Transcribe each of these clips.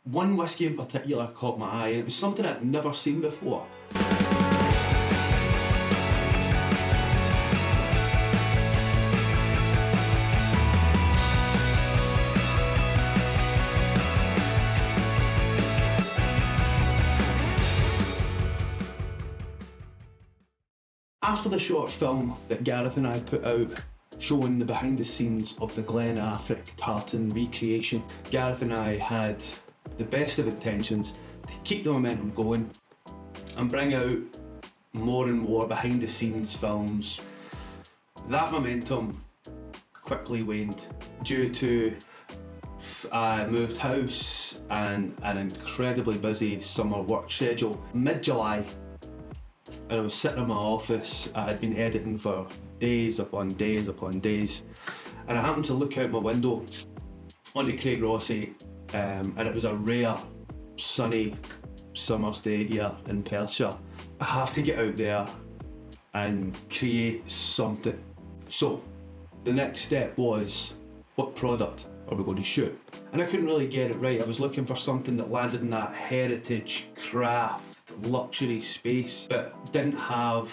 One whisky in particular caught my eye, and it was something I'd never seen before. After the short film that Gareth and I put out showing the behind the scenes of the Glen Affric tartan recreation, Gareth and I had the best of intentions to keep the momentum going and bring out more and more behind the scenes films. That momentum quickly waned due to I moved house and an incredibly busy summer work schedule. Mid-July, I was sitting in my office. I had been editing for days upon days upon days, and I happened to look out my window onto Craig Rossi, and it was a rare sunny summer's day here in Perthshire. I have to get out there and create something. So the next step was, what product are we going to shoot? And I couldn't really get it right. I was looking for something that landed in that heritage, craft, luxury space, but didn't have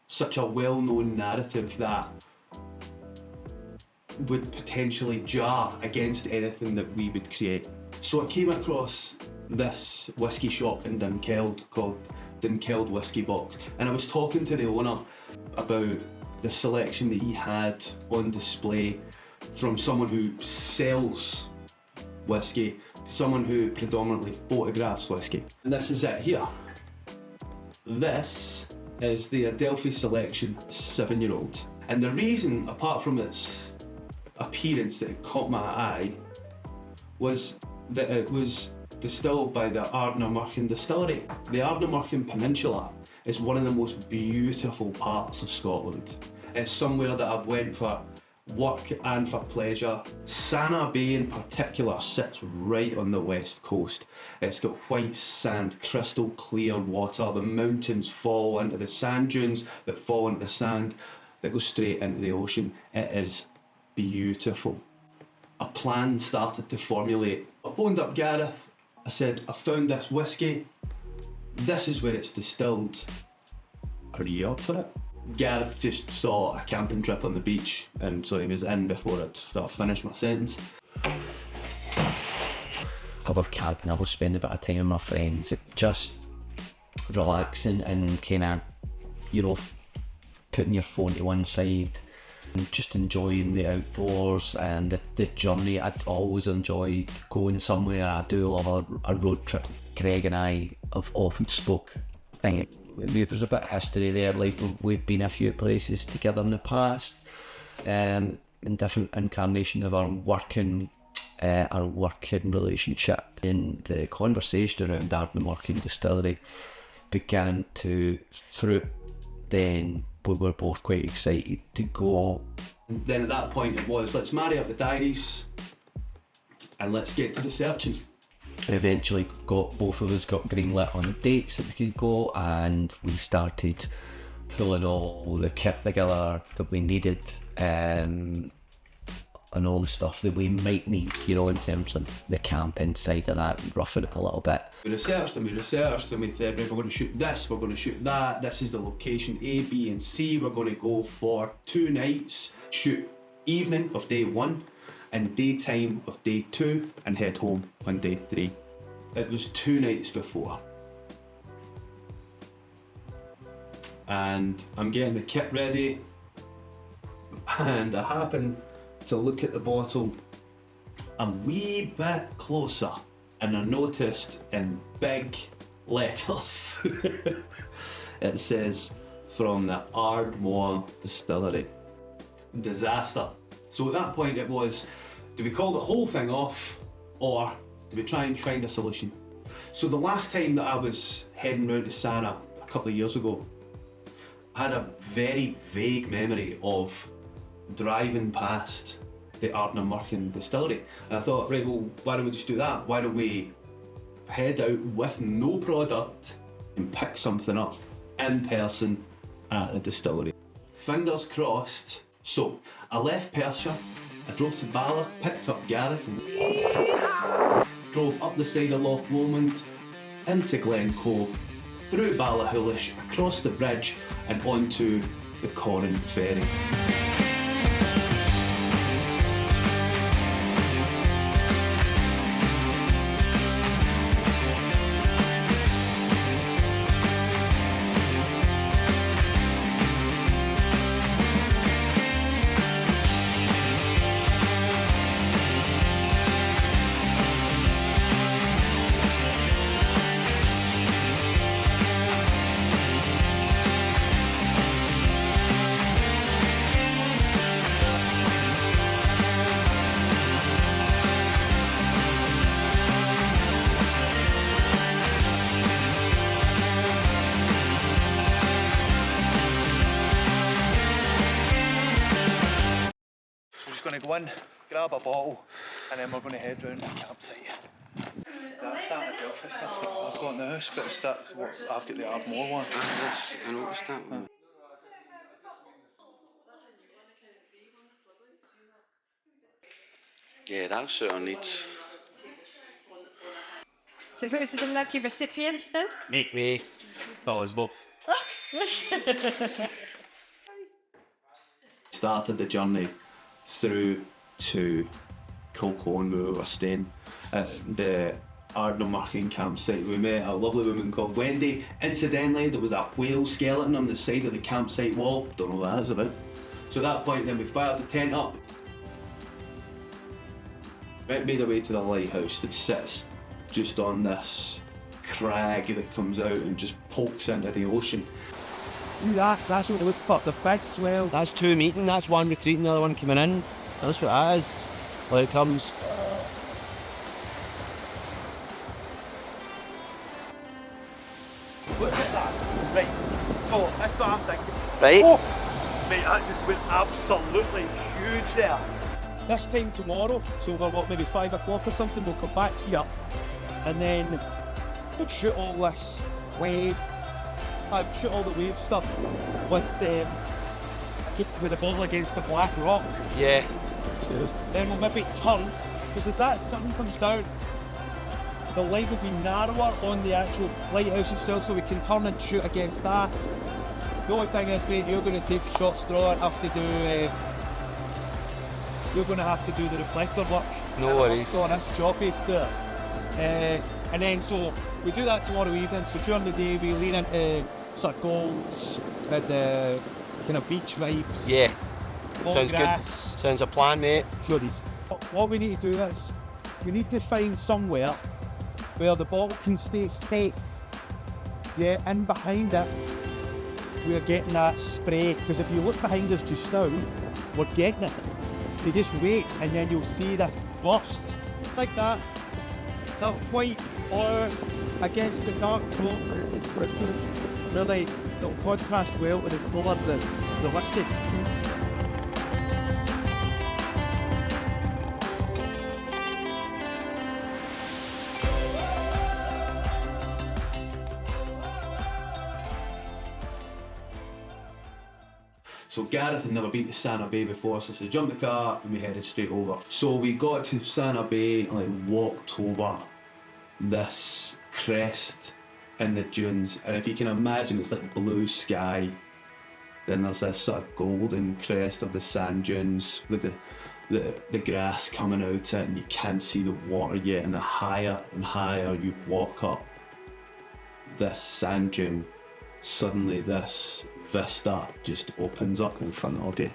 such a well-known narrative that would potentially jar against anything that we would create. So I came across this whisky shop in Dunkeld called Dunkeld Whisky Box, and I was talking to the owner about the selection that he had on display, from someone who sells whisky to someone who predominantly photographs whisky. And this is it here. This is the Adelphi Selection 7-year-old. And the reason, apart from its appearance, that it caught my eye was that it was distilled by the Ardnamurchan distillery. The Ardnamurchan Peninsula is one of the most beautiful parts of Scotland. It's somewhere that I've went for work and for pleasure. Sanna Bay in particular sits right on the west coast. It's got white sand, crystal clear water. The mountains fall into the sand dunes that fall into the sand that go straight into the ocean. It is beautiful. A plan started to formulate. I phoned up Gareth. I said, I found this whisky. This is where it's distilled. Are you up for it? Gareth just saw a camping trip on the beach, and so he was in before I'd finished my sentence. I love camping. I love spending a bit of time with my friends, just relaxing and kind of, you know, putting your phone to one side and just enjoying the outdoors and the journey. I'd always enjoyed going somewhere. I do love a road trip. Craig and I have often spoke. There's a bit of history there, like we've been a few places together in the past, in different incarnation of our working relationship. And the conversation around Ardnamurchan Distillery began to fruit. Then we were both quite excited to go. And then at that point it was, let's marry up the diaries and let's get to researching. Eventually both of us got greenlit on the dates that we could go, and we started pulling all the kit together that we needed, and all the stuff that we might need, you know, in terms of the camping side of that, and roughing it a little bit. We researched and we said, right, we're going to shoot this, we're going to shoot that, this is the location A, B and C. We're going to go for 2 nights, shoot evening of day 1 and daytime of day 2 and head home on day 3. It was 2 nights before. And I'm getting the kit ready, and I happen to look at the bottle a wee bit closer, and I noticed in big letters it says, from the Ardmore Distillery. Disaster. So at that point it was, do we call the whole thing off, or do we try and find a solution? So the last time that I was heading round to Sanna a couple of years ago, I had a very vague memory of driving past the Ardnamurchan Distillery, and I thought, right, well, why don't we just do that? Why don't we head out with no product and pick something up in person at the distillery? Fingers crossed. So I left Perthshire, I drove to Ballard, picked up Gareth, and Drove up the side of Loch Lomond, into Glen Cove, through Ballachulish, across the bridge and onto the Corran ferry. Going to go in, grab a bottle, and then we're going to head round to the campsite. That's that at Belfast stuff I've got in the house, but that's what I've got the Ardmore one. Yes, I noticed that one. Yeah, that'll suit our needs. So who's the lucky recipients then? Me. That was Bob. Started the journey through to Kilcoan, where we were staying at the Ardnamurchan campsite. We met a lovely woman called Wendy. Incidentally, there was a whale skeleton on the side of the campsite wall. Don't know what that's about. So at that point then we fired the tent up. Made our way to the lighthouse that sits just on this crag that comes out and just pokes into the ocean. That's what they look for, the big swell. That's two meeting, that's one retreating, the other one coming in. That's what that is. Well, it comes. What's that? Right, so that's what I'm thinking. Right? Oh, mate, that just went absolutely huge there. This time tomorrow, so we're maybe 5 o'clock or something, we'll come back here and then we'll shoot all this wave. Shoot all the wave stuff with the ball against the black rock. Yeah. Then we'll maybe turn, because as that sun comes down, the light will be narrower on the actual lighthouse itself, so we can turn and shoot against that. The only thing is, mate, you're going to take a short straw and have to do. You're going to have to do the reflector work. No worries. So on this choppy stuff. And then so we do that tomorrow evening. So during the day we lean into sort of golds and the kind of beach vibes. Yeah. Long Sounds grass. good. Sounds a plan, mate. Sure these. What we need to do is we need to find somewhere where the bottle can stay safe. Yeah, and behind it we're getting that spray, because if you look behind us just now, we're getting it. You just wait and then you'll see that burst like that. That white or against the dark rock. Really, it'll contrast well with the colour of the whiskey. So Gareth had never been to Sanna Bay before, so we jumped the car and we headed straight over. So we got to Sanna Bay and like walked over this crest in the dunes, and if you can imagine, it's like blue sky. Then there's this sort of golden crest of the sand dunes with the grass coming out it, and you can't see the water yet. And the higher and higher you walk up this sand dune, suddenly this vista just opens up in front of you.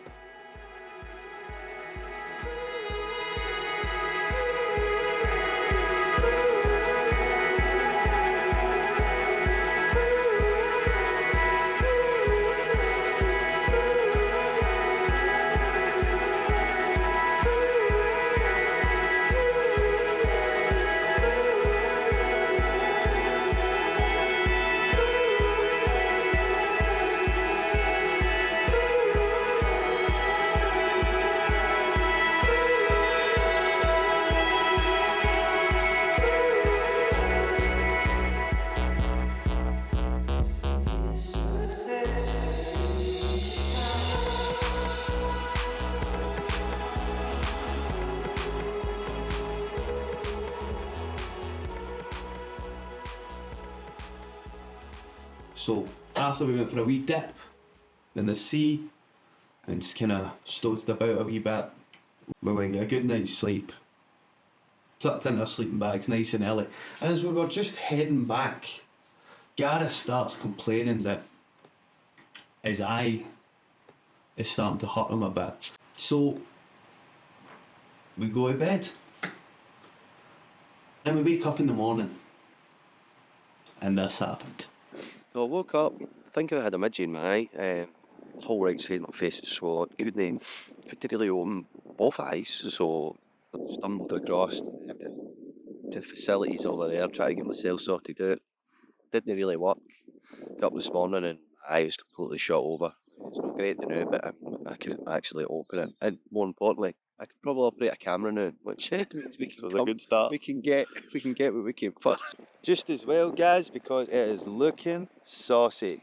So after we went for a wee dip in the sea and just kind of stowed about a wee bit, we went and got a good night's sleep. Tucked into our sleeping bags nice and early. And as we were just heading back, Gareth starts complaining that his eye is starting to hurt him a bit. So we go to bed. And we wake up in the morning. And this happened. So I woke up, I think I had a midgie in my eye. Whole right side of my face is swollen. Couldn't really open both eyes, so I stumbled across to the facilities over there, trying to get myself sorted out. Didn't really work. Got up this morning and my eye was completely shut over. It's not great to know, but I can actually open it. And more importantly, I can probably operate a camera now, which means we can a good start. We can get what we can first. Just as well, guys, because it is looking saucy.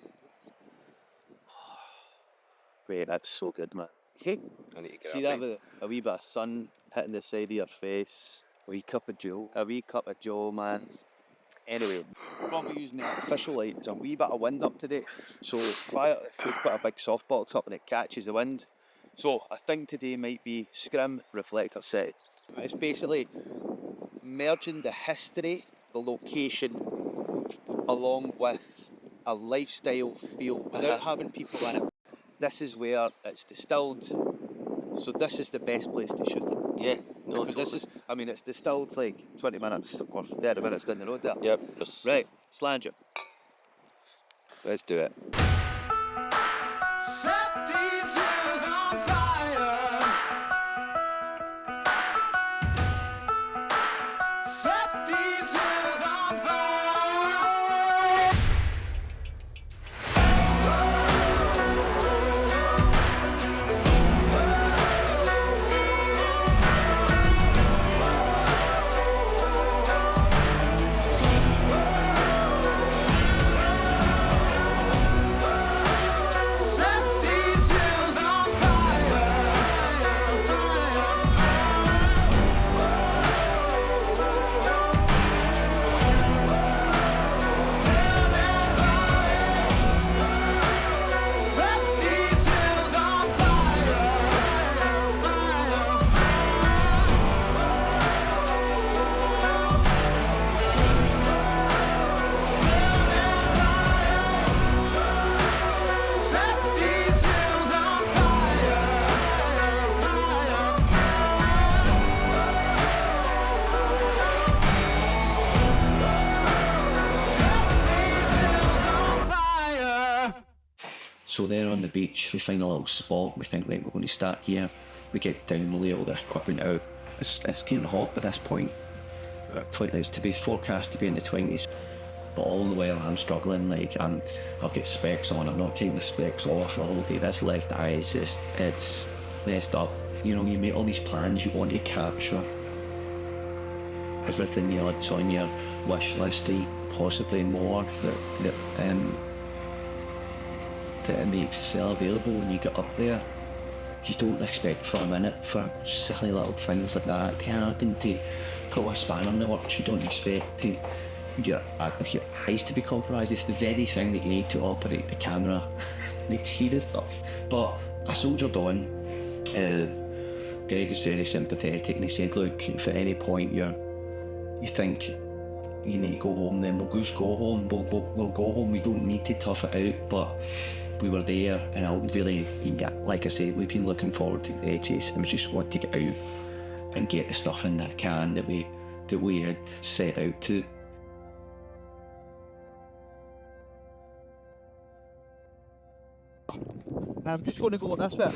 Wait, that's so good, man. I need to get See that with a wee bit of sun hitting the side of your face. a wee cup of Joe. A wee cup of Joe, man. Anyway, we're going to be using the artificial light. There's a wee bit of wind up today. So if we put a big softbox up and it catches the wind. So I think today might be scrim reflector set. It's basically merging the history, the location, along with a lifestyle feel without having people in it. This is where it's distilled, so this is the best place to shoot it. Yeah, no, Because this is, I mean, it's distilled like 20 minutes or 30 minutes down the road there. Yep. Right, slange it. Let's do it. Set these hills on fire. Set these hills on fire. Set these hills on fire. Set these hills on fire. Set these hills on fire. So there on the beach, we find a little spot. We think, right, we're going to start here. We get down, we lay all the equipment out. It's getting hot at this point. It's to be forecast to be in the 20s. But all the way I'm struggling, like I'll get specs on, I'm not taking the specs off all day. This left eye is just, it's messed up. You know, you make all these plans, you want to capture everything that's on your wish list, possibly more, that it makes itself available when you get up there. You don't expect for a minute for silly little things like that to happen, to throw a spanner in the works. You don't expect your eyes to be compromised. It's the very thing that you need to operate the camera and to see the stuff. But I soldiered on. Greg is very sympathetic and he said, look, if at any point you think you need to go home, then we'll just go home. We'll go home. We don't need to tough it out. But we were there, and I really, like I said, we've been looking forward to the edges, and we just want to get out and get the stuff in that can that we had set out to. Now I'm just going to go this way,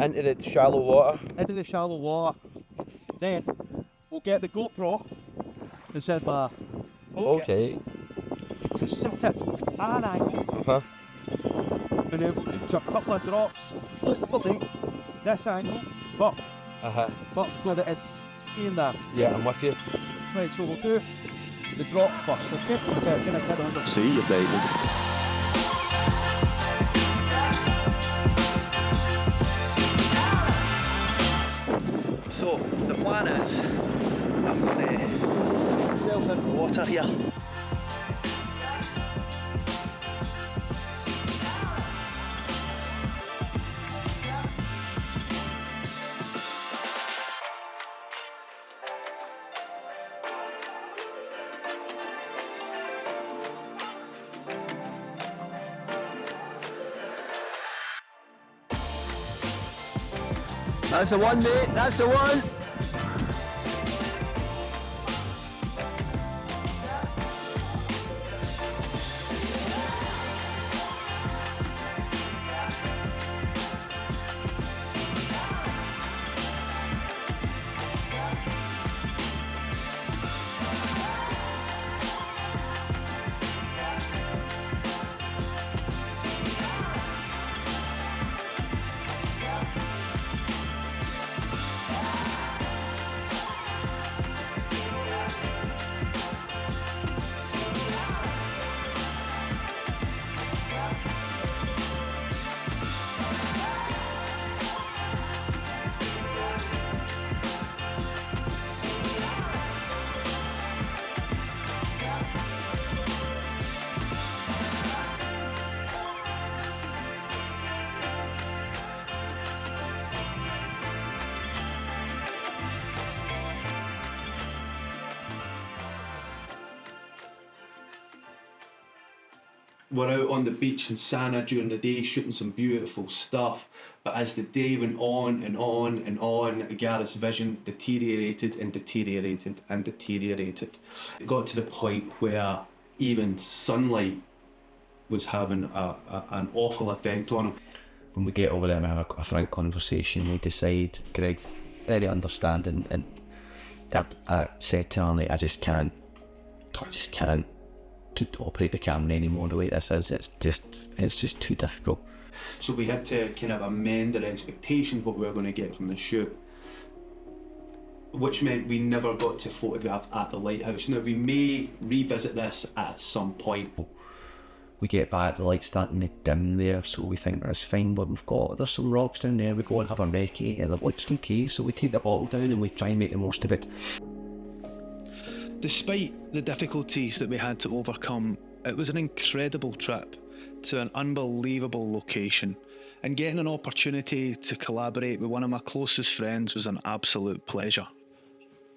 Into the shallow water. into the shallow water. Then we'll get the GoPro and set by. Okay. So set it at an angle, Uh-huh. and then we'll do a couple of drops, possibly this angle, but so that it's seeing that. Yeah, I'm with you. Right, so we'll do the drop first, okay? Kind of turn under. See you, baby. So the plan is, I'm going to sail in the water here. That's the one, mate. That's the one. We're out on the beach in Sanna during the day shooting some beautiful stuff, but as the day went on and on and on, Gareth's vision deteriorated and deteriorated and deteriorated. It got to the point where even sunlight was having an awful effect on him. When we get over there and have a frank conversation, we decide, Greg, very understanding, and that I said to him, I just can't to operate the camera anymore the way this is. It's just too difficult. So we had to kind of amend our expectations what we were going to get from the shoot, which meant we never got to photograph at the lighthouse. Now we may revisit this at some point. We get back, the light's starting to dim there, so we think that's fine, but there's some rocks down there, we go and have a recce, and it looks okay, so we take the bottle down and we try and make the most of it. Despite the difficulties that we had to overcome, it was an incredible trip to an unbelievable location, and getting an opportunity to collaborate with one of my closest friends was an absolute pleasure.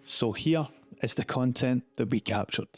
So here is the content that we captured.